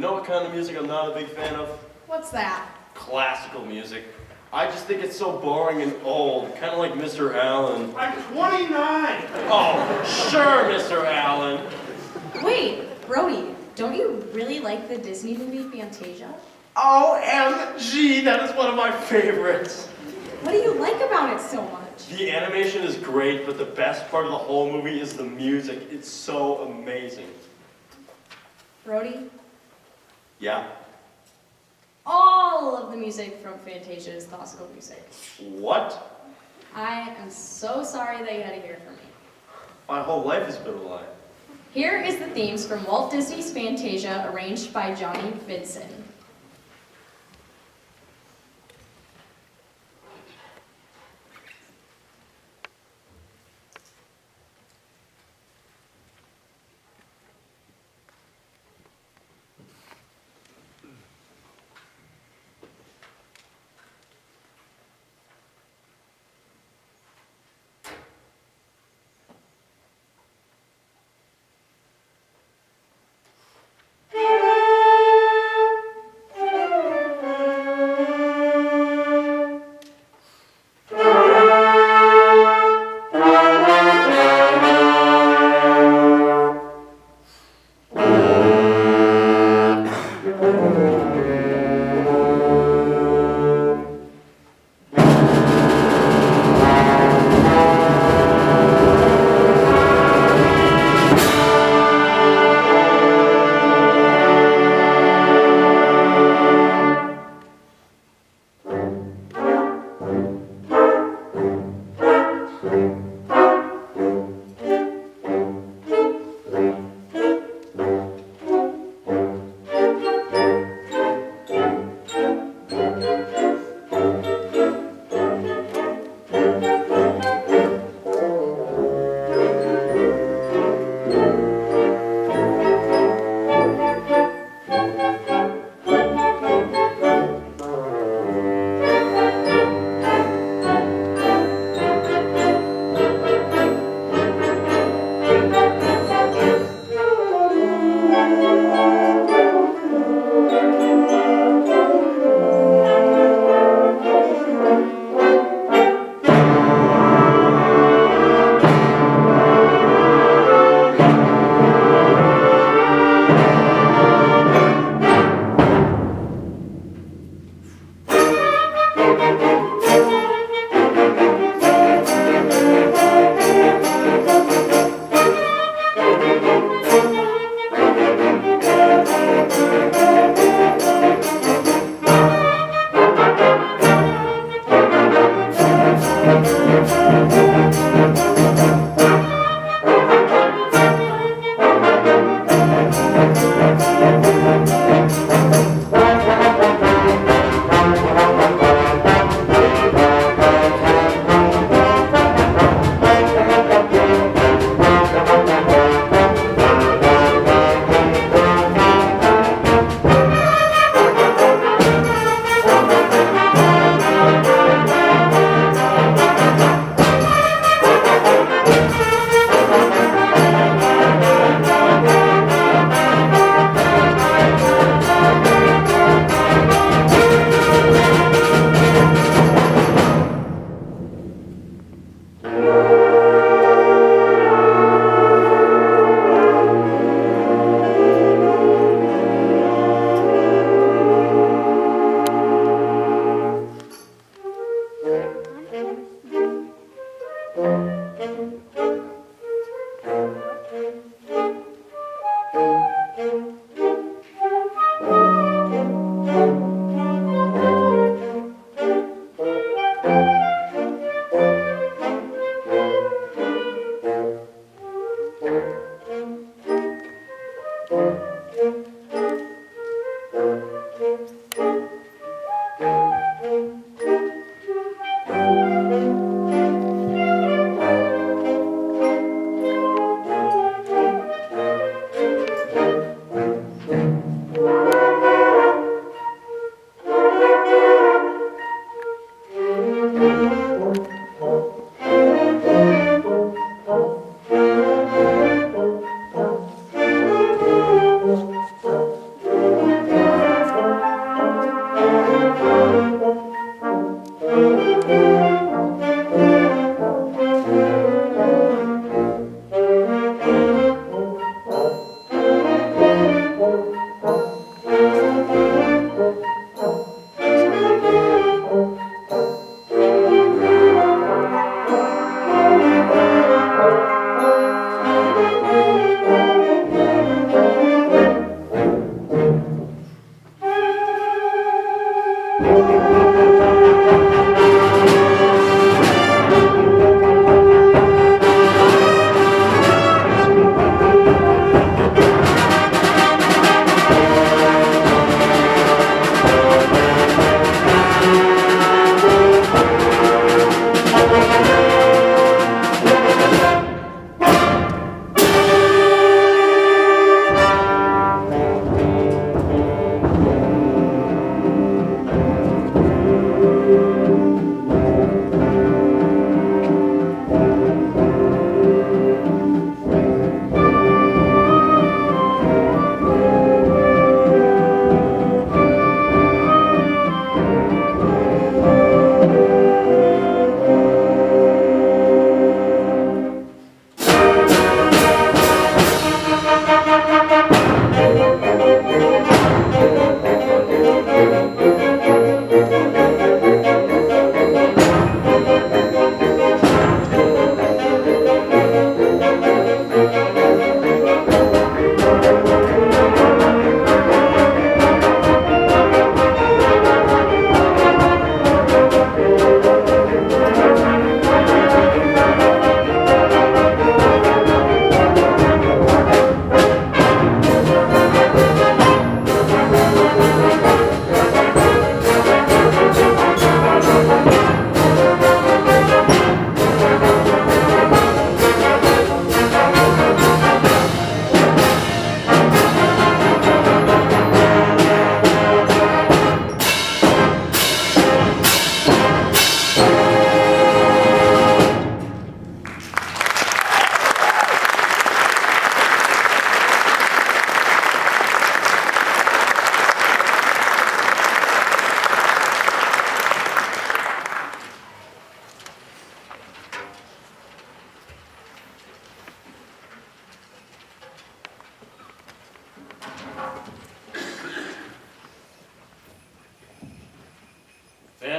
know what kind of music I'm not a big fan of? What's that? Classical music. I just think it's so boring and old, kind of like Mr. Allen. I'm 29! Oh, sure, Mr. Allen. Wait, Brody, don't you really like the Disney movie Fantasia? OMG, that is one of my favorites. What do you like about it so much? The animation is great, but the best part of the whole movie is the music. It's so amazing. Brody? Yeah? All of the music from Fantasia is classical music. What? I am so sorry that you had to hear it from me. My whole life has been a lie. Here is the themes from Walt Disney's Fantasia, arranged by Johnnie, Vinson.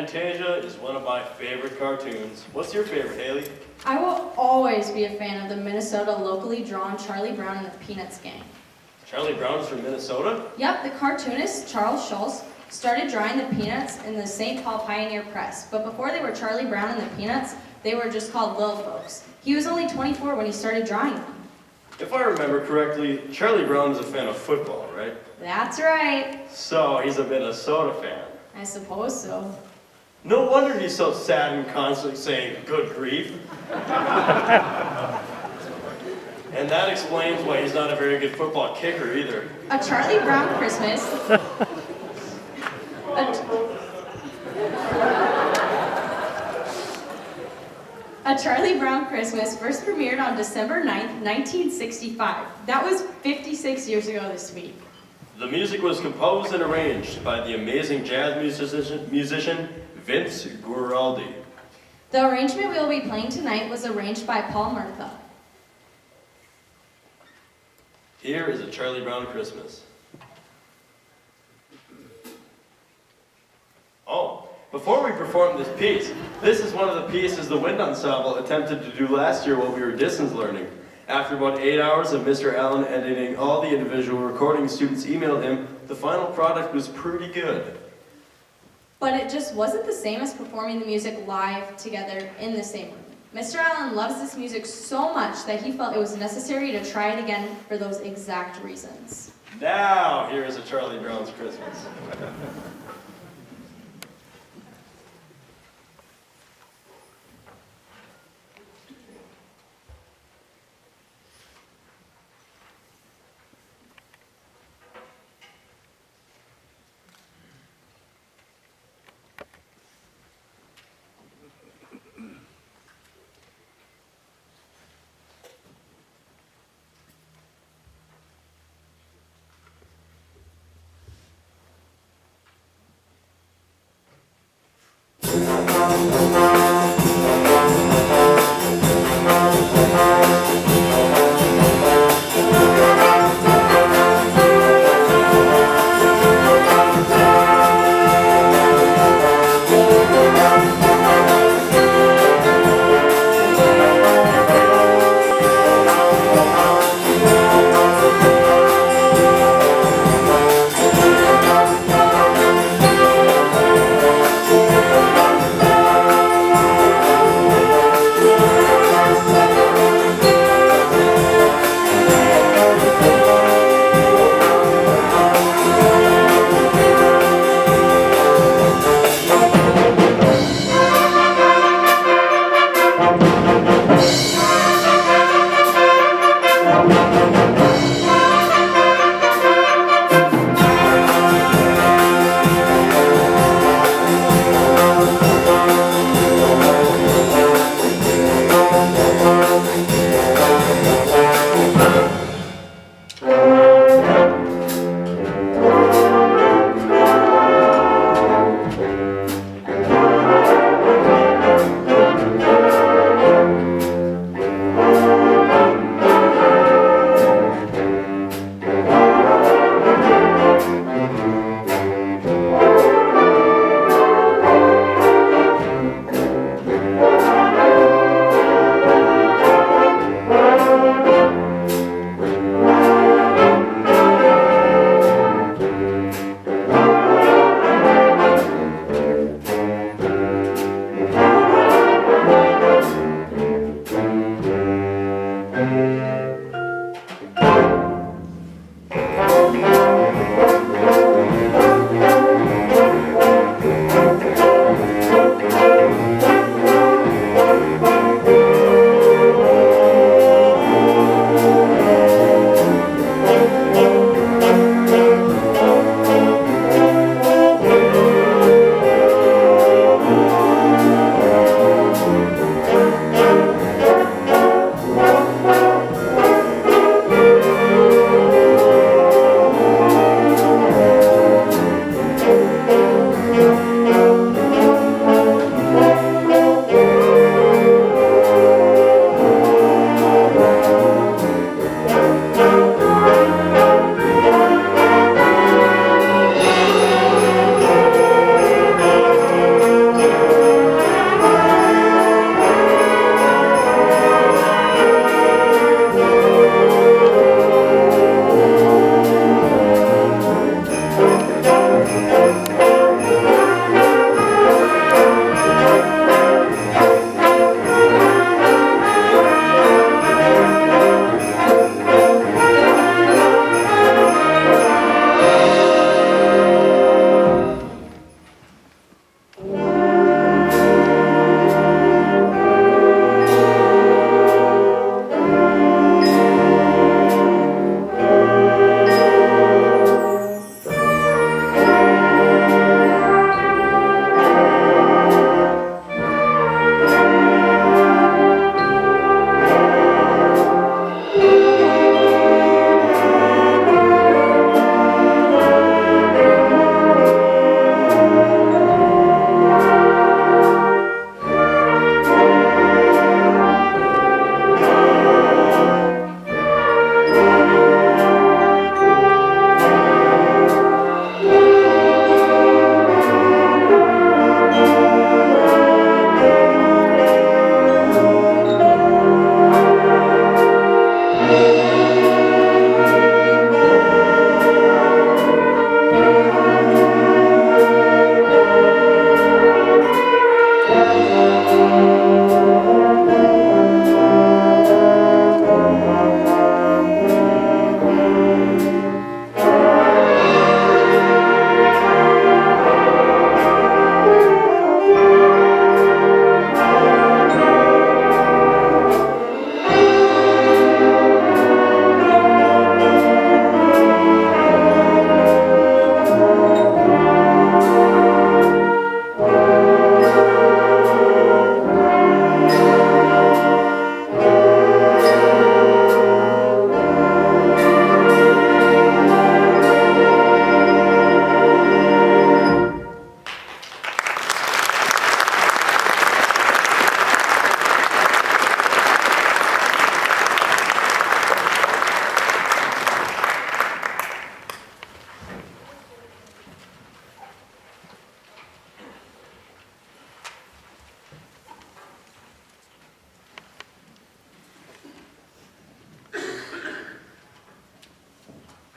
Fantasia is one of my favorite cartoons. What's your favorite, Haley? I will always be a fan of the Minnesota locally drawn Charlie Brown and the Peanuts gang. Charlie Brown is from Minnesota? Yep, the cartoonist Charles Schulz started drawing the Peanuts in the St. Paul Pioneer Press, but before they were Charlie Brown and the Peanuts, they were just called Little Folks. He was only 24 when he started drawing them. If I remember correctly, Charlie Brown is a fan of football, right? That's right. So he's a Minnesota fan. I suppose so. No wonder he's so sad and constantly saying, good grief. And that explains why he's not a very good football kicker either. A Charlie Brown Christmas. A Charlie Brown Christmas first premiered on December 9th, 1965. That was 56 years ago this week. The music was composed and arranged by the amazing jazz musician Vince Guaraldi. The arrangement we will be playing tonight was arranged by Paul Murtha. Here is a Charlie Brown Christmas. Oh, before we perform this piece, this is one of the pieces the wind ensemble attempted to do last year while we were distance learning. After about 8 hours of Mr. Allen editing all the individual recordings students emailed him, the final product was pretty good. But it just wasn't the same as performing the music live together in the same room. Mr. Allen loves this music so much that he felt it was necessary to try it again for those exact reasons. Now, here is a Charlie Brown's Christmas.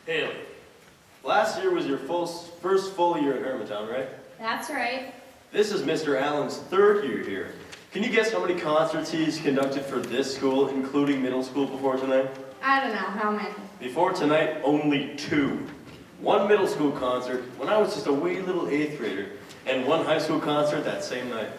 Haley, last year was your first full year at Hermantown, right? That's right. This is Mr. Allen's third year here. Can you guess how many concerts he's conducted for this school, including middle school, before tonight? I don't know, how many? Before tonight, only 2. One middle school concert when I was just a wee little 8th grader, and one high school concert that same night.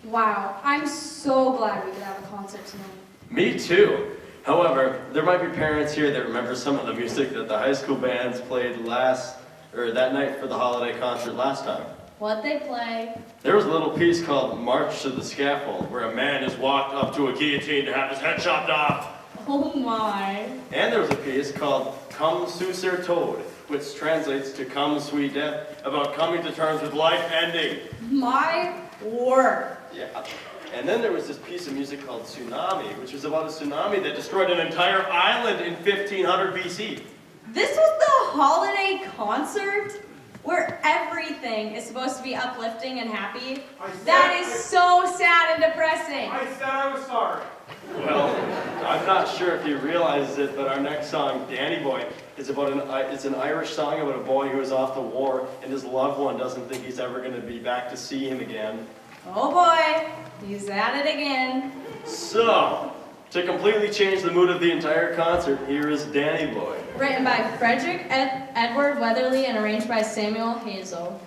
Wow, I'm so glad we could have a concert tonight. Me too. However, there might be parents here that remember some of the music that the high school bands played that night for the holiday concert last time. What'd they play? There was a little piece called March to the Scaffold, where a man is walked up to a guillotine to have his head chopped off. Oh my. And there was a piece called Come Sucer Toad, which translates to Come Sweet Death, about coming to terms with life ending. My word. Yeah. And then there was this piece of music called Tsunami, which was about a tsunami that destroyed an entire island in 1500 BC. This was the holiday concert where everything is supposed to be uplifting and happy. That is so sad and depressing. I said I was sorry. Well, I'm not sure if you realize it, but our next song, Danny Boy, is it's an Irish song about a boy who is off to war and his loved one doesn't think he's ever going to be back to see him again. Oh boy, he's at it again. So, to completely change the mood of the entire concert, here is Danny Boy. Written by Frederick Edward Weatherly and arranged by Samuel Hazo.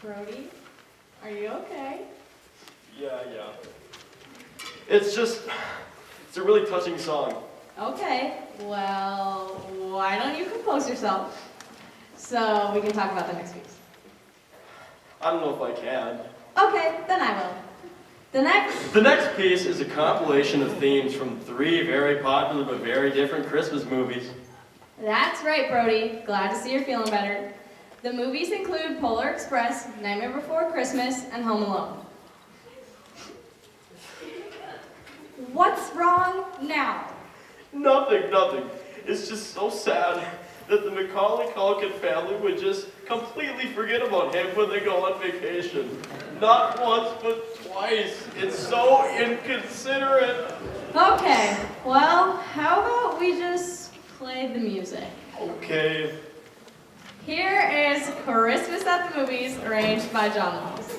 Brody, are you okay? Yeah. It's a really touching song. Okay, well, why don't you compose yourself so we can talk about the next piece? I don't know if I can. Okay, then I will. The next piece is a compilation of themes from 3 very popular but very different Christmas movies. That's right, Brody. Glad to see you're feeling better. The movies include Polar Express, Nightmare Before Christmas, and Home Alone. What's wrong now? Nothing. It's just so sad that the Macaulay Culkin family would just completely forget about him when they go on vacation. Not once, but twice. It's so inconsiderate. Okay, well, how about we just play the music? Okay. Here is Christmas at the Movies, arranged by John Walt.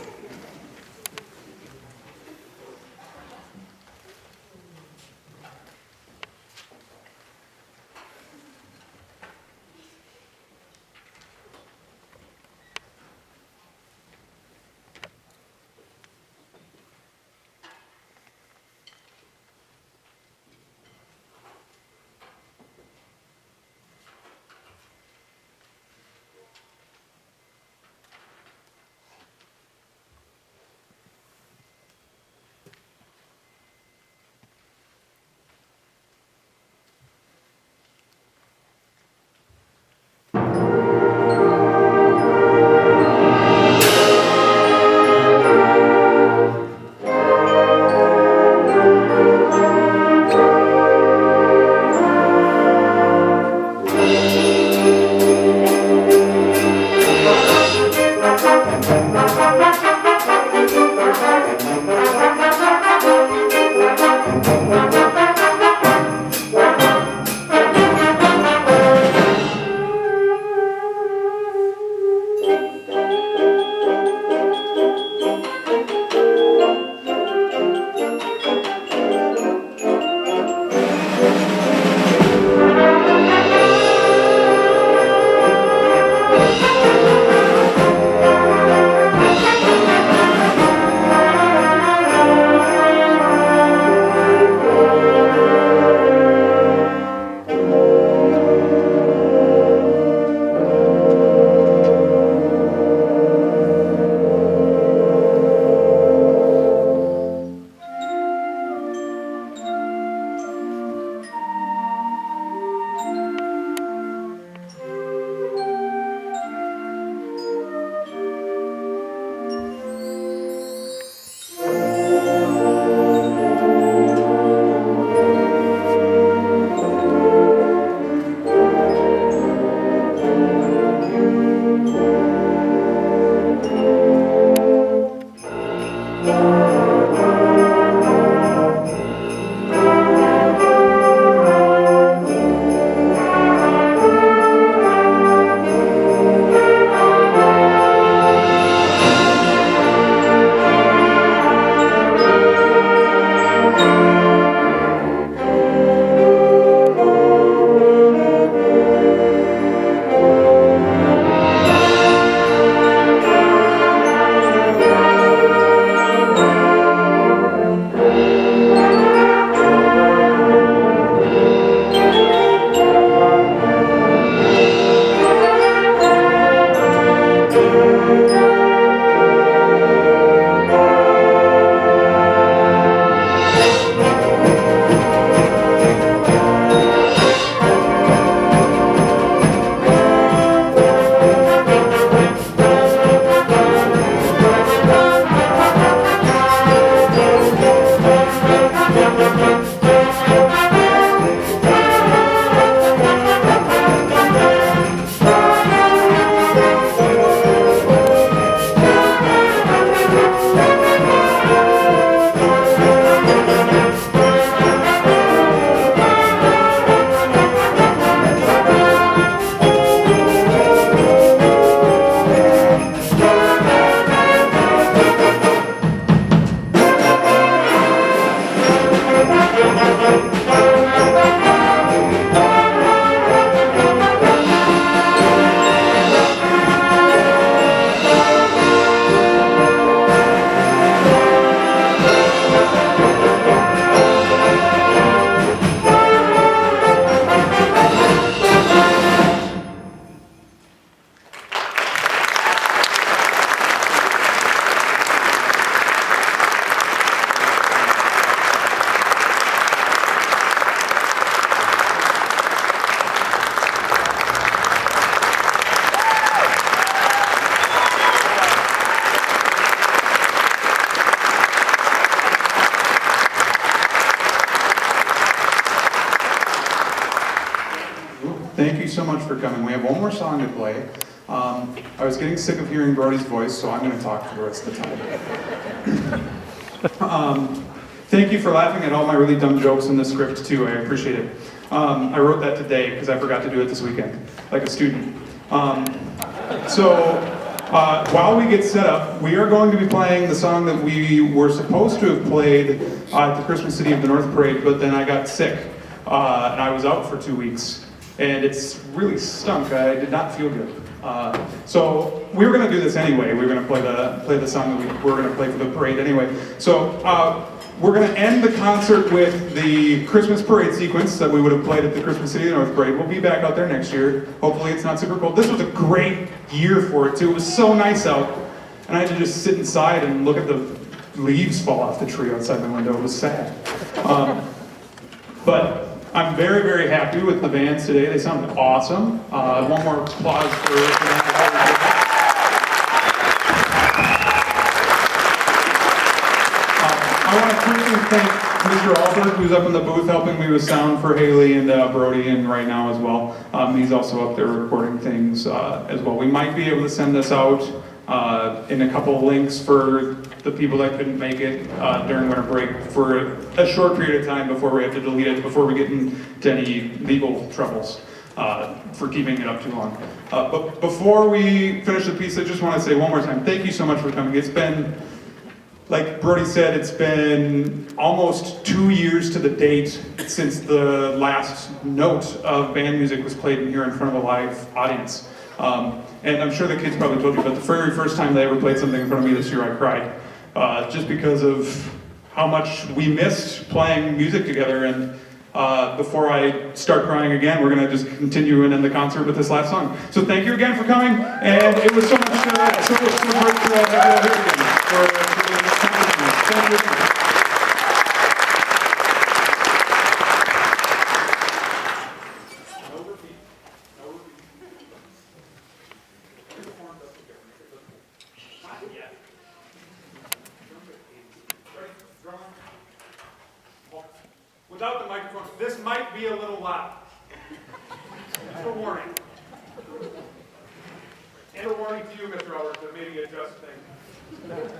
Thank you so much for coming. We have one more song to play. I was getting sick of hearing Brody's voice, so I'm going to talk for the rest of the time. Thank you for laughing at all my really dumb jokes in the script, too. I appreciate it. I wrote that today because I forgot to do it this weekend, like a student. While we get set up, we are going to be playing the song that we were supposed to have played at the Christmas City of the North Parade, but then I got sick, and I was out for 2 weeks, and it's really stunk. I did not feel good. So we were going to do this anyway. We were going to play the song that we were going to play for the parade anyway. So we're going to end the concert with the Christmas parade sequence that we would have played at the Christmas City of the North Parade. We'll be back out there next year. Hopefully it's not super cold. This was a great year for it too. It was so nice out, and I had to just sit inside and look at the leaves fall off the tree outside my window. It was sad. But I'm very, very happy with the bands today. They sounded awesome. One more applause for them. I want to quickly thank Mr. Albert, who's up in the booth helping me with sound for Haley and Brody, and right now as well. He's also up there recording things as well. We might be able to send this out in a couple of links for the people that couldn't make it during winter break for a short period of time before we have to delete it, before we get into any legal troubles for keeping it up too long. But before we finish the piece, I just want to say one more time, thank you so much for coming. It's been, like Brody said, it's been almost 2 years to the date since the last note of band music was played in here in front of a live audience. And I'm sure the kids probably told you, but the very first time they ever played something in front of me this year, I cried. Just because of how much we missed playing music together. And before I start crying again, we're going to just continue and end the concert with this last song. So thank you again for coming. And it was so much, so great to have you all here again. Thank you. Without the microphone, this might be a little loud. Just a warning. And a warning to you, Mr. Albert, to maybe adjust things.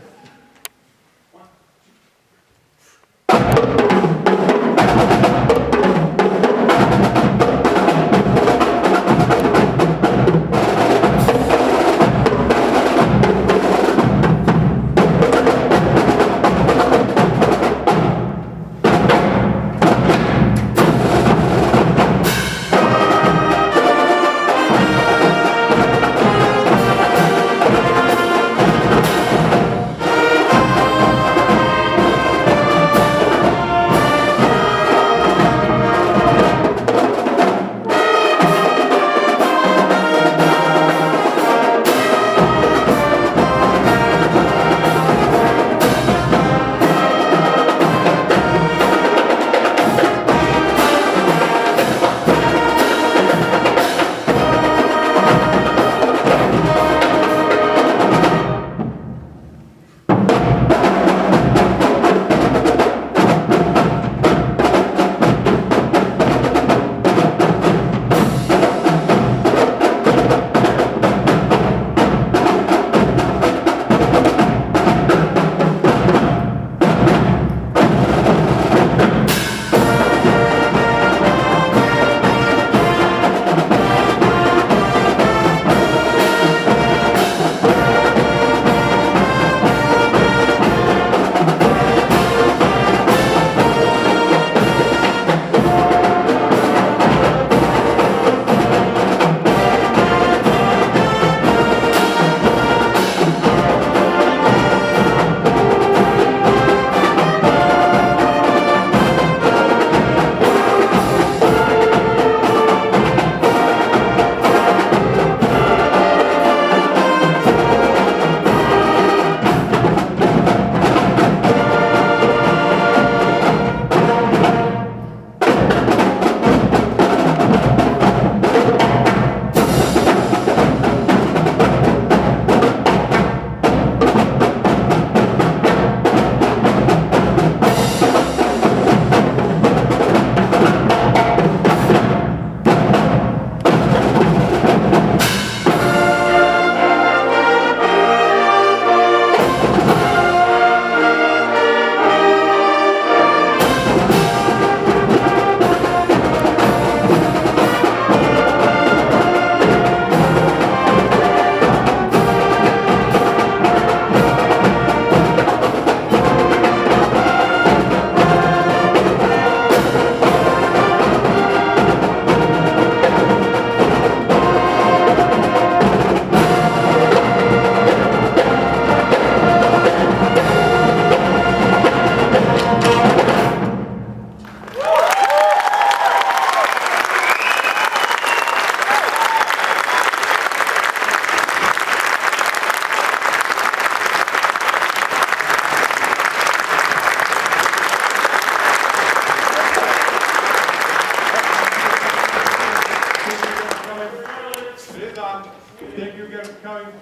Thank you again for coming.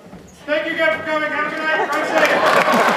Thank you again for coming. Have a good night. Drive safe.